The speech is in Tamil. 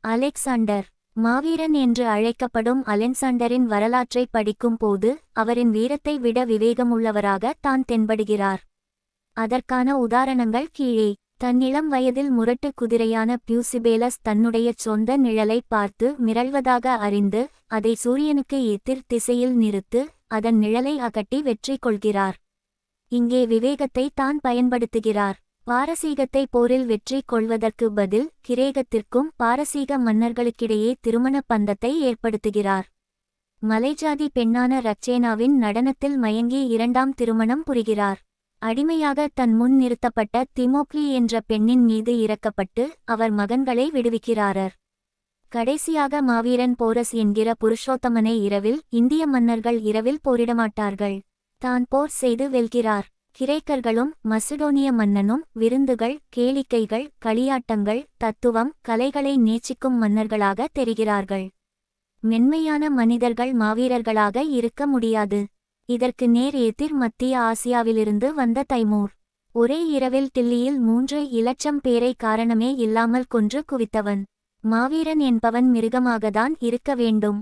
அலெக்சாண்டர். மாவீரன் என்று அழைக்கப்படும் அலெக்சாண்டரின் வரலாற்றை படிக்கும் போது அவரின் வீரத்தை விட விவேகமுள்ளவராக தான் தென்படுகிறார். அதற்கான உதாரணங்கள் கீழே. தன் இளம் வயதில் முரட்டு குதிரையான பியூசிபேலஸ் தன்னுடைய சொந்த நிழலை பார்த்து மிரள்வதாக அறிந்து அதை சூரியனுக்கு எதிர் திசையில் நிறுத்து அதன் நிழலை அகட்டி வெற்றி கொள்கிறார். இங்கே விவேகத்தை தான் பயன்படுத்துகிறார். பாரசீகத்தை போரில் வெற்றி கொள்வதற்கு பதில் கிரேக்கத்திற்கும் பாரசீக மன்னர்களுக்கிடையே திருமண பந்தத்தை ஏற்படுத்துகிறார். மலைஜாதி பெண்ணான ரக்சேனாவின் நடனத்தில் மயங்கி இரண்டாம் திருமணம் புரிகிறார். அடிமையாக தன் முன் நிறுத்தப்பட்ட திமோக்லி என்ற பெண்ணின் மீது இறக்கப்பட்டு அவர் மகன்களை விடுவிக்கிறார். கடைசியாக மாவீரன் போரஸ் என்கிற புருஷோத்தமனை இரவில் இந்திய மன்னர்கள் இரவில் போரிடமாட்டார்கள். தான் போர் செய்து வெல்கிறார். கிரேக்கர்களும் மசிடோனிய மன்னனும் விருந்துகள், கேளிக்கைகள், களியாட்டங்கள், தத்துவம், கலைகளை நேசிக்கும் மன்னர்களாக தெரிகிறார்கள். மென்மையான மனிதர்கள் மாவீரர்களாக இருக்க முடியாது. இதற்கு நேர் எதிர் மத்திய ஆசியாவிலிருந்து வந்த தைமூர். ஒரே இரவில் டில்லியில் 3 இலட்சம் பேரை காரணமே இல்லாமல் கொன்று குவித்தவன். மாவீரன் என்பவன் மிருகமாகத்தான் இருக்க வேண்டும்.